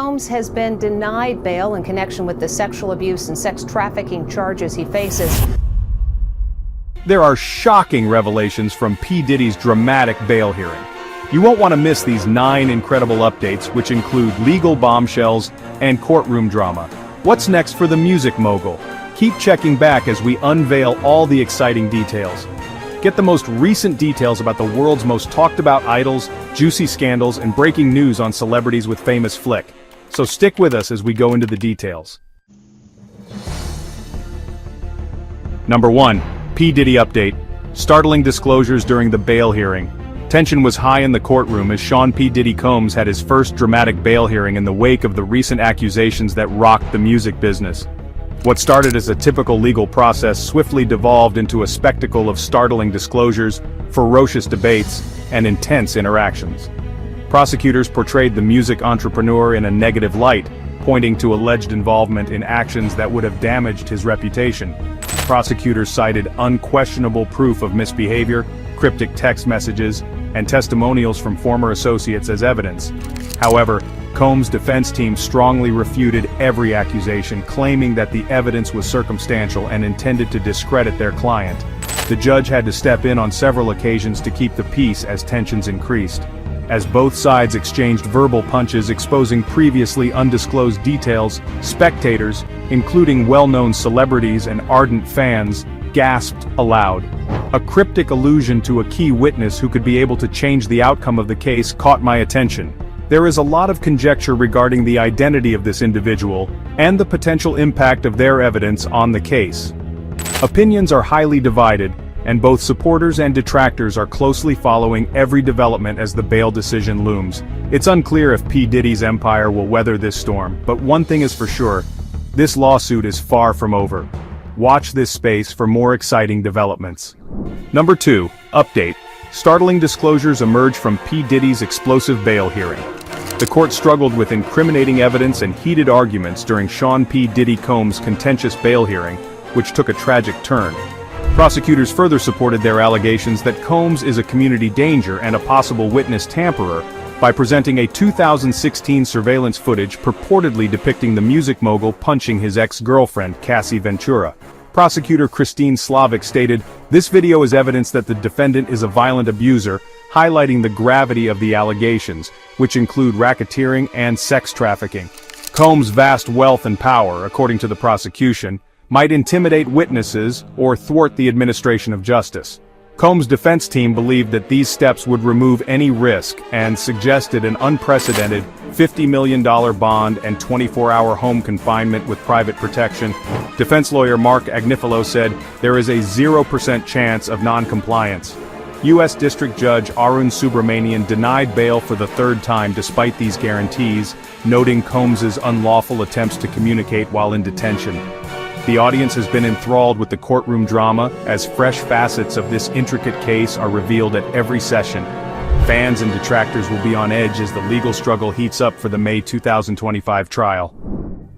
Combs has been denied bail in connection with the sexual abuse and sex trafficking charges he faces. There are shocking revelations from P. Diddy's dramatic bail hearing. You won't want to miss these 9 incredible updates, which include legal bombshells and courtroom drama. What's next for the music mogul? Keep checking back as we unveil all the exciting details. Get the most recent details about the world's most talked about idols, juicy scandals, and breaking news on celebrities with famous flick. So stick with us as we go into the details. Number 1. P. Diddy update. Startling disclosures during the bail hearing. Tension was high in the courtroom as Sean P. Diddy Combs had his first dramatic bail hearing in the wake of the recent accusations that rocked the music business. What started as a typical legal process swiftly devolved into a spectacle of startling disclosures, ferocious debates, and intense interactions. Prosecutors portrayed the music entrepreneur in a negative light, pointing to alleged involvement in actions that would have damaged his reputation. Prosecutors cited unquestionable proof of misbehavior, cryptic text messages, and testimonials from former associates as evidence. However, Combs' defense team strongly refuted every accusation, claiming that the evidence was circumstantial and intended to discredit their client. The judge had to step in on several occasions to keep the peace as tensions increased. As both sides exchanged verbal punches exposing previously undisclosed details, spectators, including well-known celebrities and ardent fans, gasped aloud. A cryptic allusion to a key witness who could be able to change the outcome of the case caught my attention. There is a lot of conjecture regarding the identity of this individual and the potential impact of their evidence on the case. Opinions are highly divided, and both supporters and detractors are closely following every development as the bail decision looms. It's unclear if P. Diddy's empire will weather this storm, but one thing is for sure: this lawsuit is far from over. Watch this space for more exciting developments. Number 2. Update. Startling disclosures emerge from P. Diddy's explosive bail hearing. The court struggled with incriminating evidence and heated arguments during Sean P. Diddy Combs' contentious bail hearing, which took a tragic turn. Prosecutors further supported their allegations that Combs is a community danger and a possible witness tamperer by presenting a 2016 surveillance footage purportedly depicting the music mogul punching his ex-girlfriend, Cassie Ventura. Prosecutor Christine Slavic stated, "This video is evidence that the defendant is a violent abuser," highlighting the gravity of the allegations, which include racketeering and sex trafficking. Combs' vast wealth and power, according to the prosecution, might intimidate witnesses or thwart the administration of justice. Combs' defense team believed that these steps would remove any risk and suggested an unprecedented $50 million bond and 24-hour home confinement with private protection. Defense lawyer Mark Agnifilo said, "There is a 0% chance of non-compliance." U.S. District Judge Arun Subramanian denied bail for the third time despite these guarantees, noting Combs' unlawful attempts to communicate while in detention. The audience has been enthralled with the courtroom drama, as fresh facets of this intricate case are revealed at every session. Fans and detractors will be on edge as the legal struggle heats up for the May 2025 trial.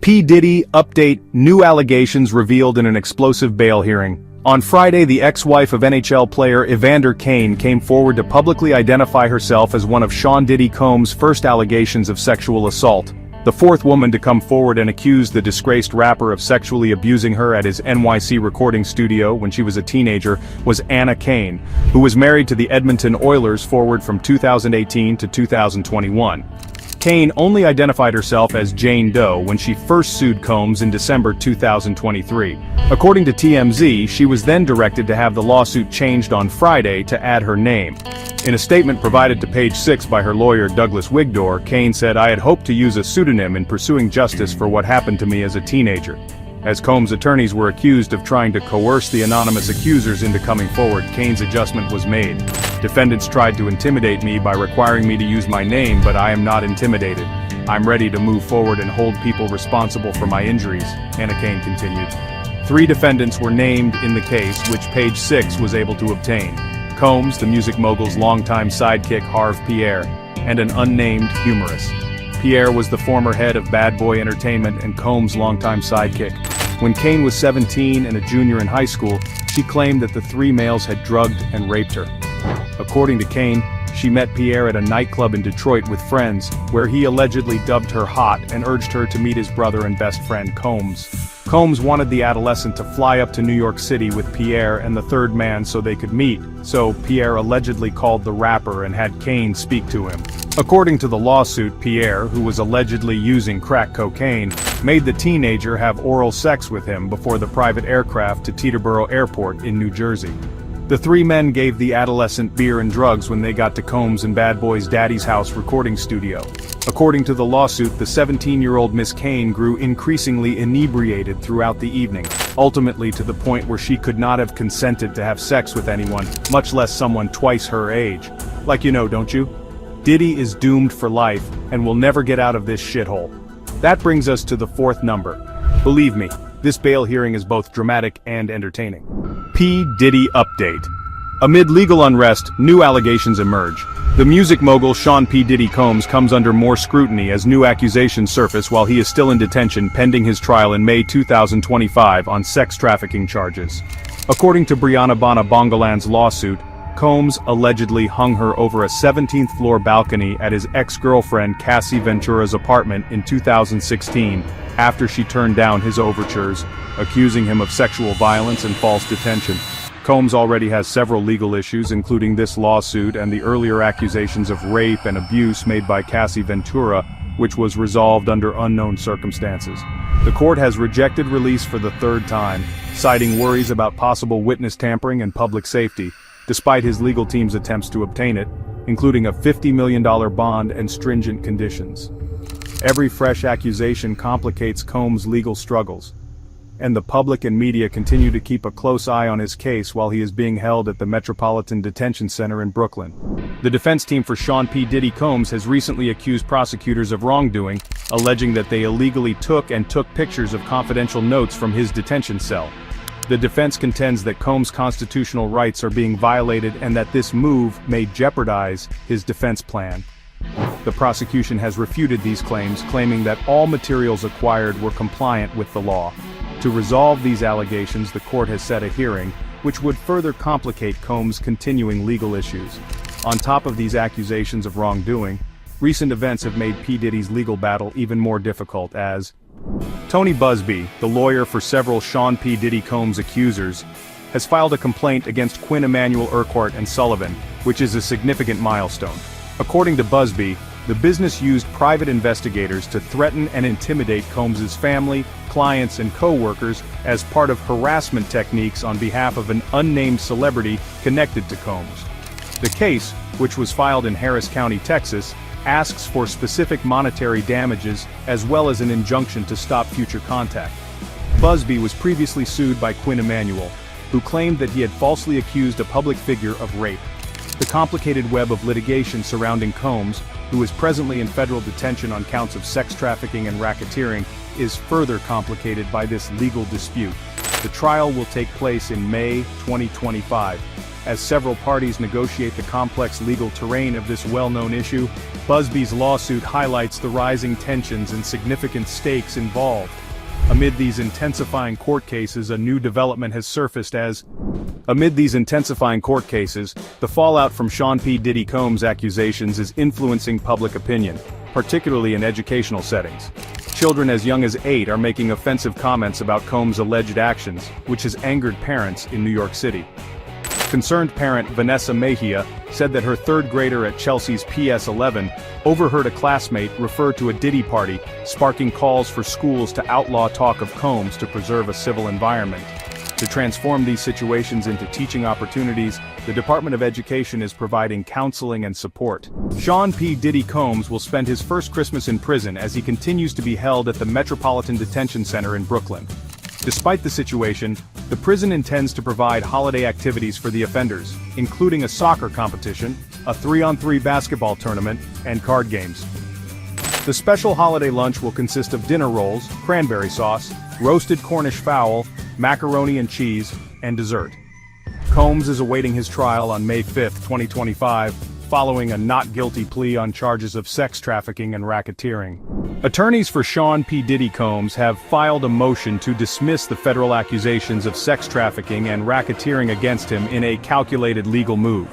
P. Diddy update: new allegations revealed in an explosive bail hearing. On Friday, the ex-wife of NHL player Evander Kane came forward to publicly identify herself as one of Sean Diddy Combs' first allegations of sexual assault. The fourth woman to come forward and accuse the disgraced rapper of sexually abusing her at his NYC recording studio when she was a teenager was Anna Kane, who was married to the Edmonton Oilers forward from 2018 to 2021. Kane only identified herself as Jane Doe when she first sued Combs in December 2023. According to TMZ, she was then directed to have the lawsuit changed on Friday to add her name. In a statement provided to Page 6 by her lawyer Douglas Wigdor, Kane said, "I had hoped to use a pseudonym in pursuing justice for what happened to me as a teenager." As Combs' attorneys were accused of trying to coerce the anonymous accusers into coming forward, Kane's adjustment was made. "Defendants tried to intimidate me by requiring me to use my name, but I am not intimidated. I'm ready to move forward and hold people responsible for my injuries," Anna Kane continued. 3 defendants were named in the case, which Page 6 was able to obtain: Combs, the music mogul's longtime sidekick Harve Pierre, and an unnamed humorist. Pierre was the former head of Bad Boy Entertainment and Combs' longtime sidekick. When Kane was 17 and a junior in high school, she claimed that the 3 males had drugged and raped her. According to Kane, she met Pierre at a nightclub in Detroit with friends, where he allegedly dubbed her hot and urged her to meet his brother and best friend Combs. Combs wanted the adolescent to fly up to New York City with Pierre and the third man so they could meet, so Pierre allegedly called the rapper and had Kane speak to him. According to the lawsuit, Pierre, who was allegedly using crack cocaine, made the teenager have oral sex with him before the private aircraft to Teterboro Airport in New Jersey. The three men gave the adolescent beer and drugs when they got to Combs and Bad Boy's daddy's house recording studio. According to the lawsuit, the 17-year-old Miss Kane grew increasingly inebriated throughout the evening, ultimately to the point where she could not have consented to have sex with anyone, much less someone twice her age. Like you know, don't you? Diddy is doomed for life and will never get out of this shithole. That brings us to the fourth number. Believe me, this bail hearing is both dramatic and entertaining. P. Diddy update. Amid legal unrest, new allegations emerge. The music mogul Sean P. Diddy Combs comes under more scrutiny as new accusations surface while he is still in detention pending his trial in May 2025 on sex trafficking charges. According to Brianna Bana Bongolan's lawsuit, Combs allegedly hung her over a 17th floor balcony at his ex-girlfriend Cassie Ventura's apartment in 2016 after she turned down his overtures, accusing him of sexual violence and false detention. Combs already has several legal issues, including this lawsuit and the earlier accusations of rape and abuse made by Cassie Ventura, which was resolved under unknown circumstances. The court has rejected release for the third time, citing worries about possible witness tampering and public safety, despite his legal team's attempts to obtain it, including a $50 million bond and stringent conditions. Every fresh accusation complicates Combs' legal struggles, and the public and media continue to keep a close eye on his case while he is being held at the Metropolitan Detention Center in Brooklyn. The defense team for Sean P. Diddy Combs has recently accused prosecutors of wrongdoing, alleging that they illegally took pictures of confidential notes from his detention cell. The defense contends that Combs' constitutional rights are being violated and that this move may jeopardize his defense plan. The prosecution has refuted these claims, claiming that all materials acquired were compliant with the law. To resolve these allegations, the court has set a hearing, which would further complicate Combs' continuing legal issues. On top of these accusations of wrongdoing, recent events have made P. Diddy's legal battle even more difficult as Tony Busby, the lawyer for several Sean P. Diddy Combs accusers, has filed a complaint against Quinn Emanuel Urquhart and Sullivan, which is a significant milestone. According to Busby, the business used private investigators to threaten and intimidate Combs' family, clients, and co-workers as part of harassment techniques on behalf of an unnamed celebrity connected to Combs. The case, which was filed in Harris County, Texas, asks for specific monetary damages as well as an injunction to stop future contact. Busby was previously sued by Quinn Emanuel, who claimed that he had falsely accused a public figure of rape. The complicated web of litigation surrounding Combs, who is presently in federal detention on counts of sex trafficking and racketeering, is further complicated by this legal dispute. The trial will take place in May 2025. As several parties negotiate the complex legal terrain of this well-known issue, Busby's lawsuit highlights the rising tensions and significant stakes involved. Amid these intensifying court cases, a new development has surfaced Amid these intensifying court cases, the fallout from Sean P. Diddy Combs' accusations is influencing public opinion, particularly in educational settings. Children as young as 8 are making offensive comments about Combs' alleged actions, which has angered parents in New York City. Concerned parent Vanessa Mejia said that her third grader at Chelsea's PS11 overheard a classmate refer to a Diddy party, sparking calls for schools to outlaw talk of Combs to preserve a civil environment. To transform these situations into teaching opportunities, the Department of Education is providing counseling and support. Sean P. Diddy Combs will spend his first Christmas in prison as he continues to be held at the Metropolitan Detention Center in Brooklyn. Despite the situation, the prison intends to provide holiday activities for the offenders, including a soccer competition, a 3-on-3 basketball tournament, and card games. The special holiday lunch will consist of dinner rolls, cranberry sauce, roasted Cornish fowl, macaroni and cheese, and dessert. Combs is awaiting his trial on May 5, 2025, following a not guilty plea on charges of sex trafficking and racketeering. Attorneys for Sean P. Diddy Combs have filed a motion to dismiss the federal accusations of sex trafficking and racketeering against him in a calculated legal move.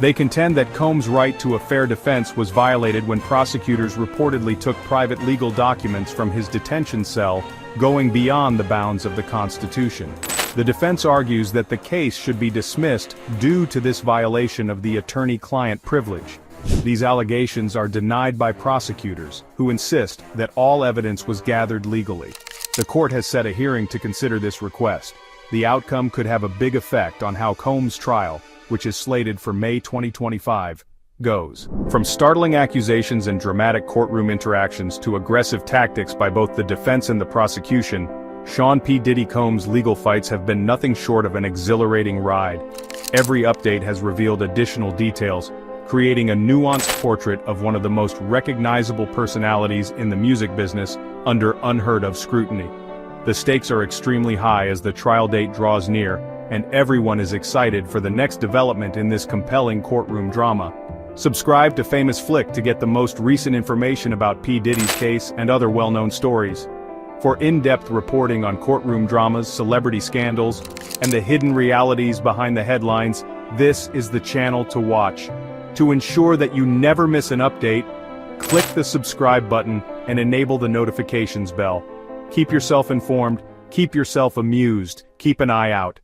They contend that Combs' right to a fair defense was violated when prosecutors reportedly took private legal documents from his detention cell, going beyond the bounds of the Constitution. The defense argues that the case should be dismissed due to this violation of the attorney-client privilege. These allegations are denied by prosecutors, who insist that all evidence was gathered legally. The court has set a hearing to consider this request. The outcome could have a big effect on how Combs' trial, which is slated for May 2025, goes. From startling accusations and dramatic courtroom interactions to aggressive tactics by both the defense and the prosecution, Sean P. Diddy Combs' legal fights have been nothing short of an exhilarating ride. Every update has revealed additional details, creating a nuanced portrait of one of the most recognizable personalities in the music business under unheard-of scrutiny. The stakes are extremely high as the trial date draws near, and everyone is excited for the next development in this compelling courtroom drama. Subscribe to Famous Flick to get the most recent information about P. Diddy's case and other well-known stories. For in-depth reporting on courtroom dramas, celebrity scandals, and the hidden realities behind the headlines, this is the channel to watch. To ensure that you never miss an update, click the subscribe button and enable the notifications bell. Keep yourself informed, keep yourself amused, keep an eye out.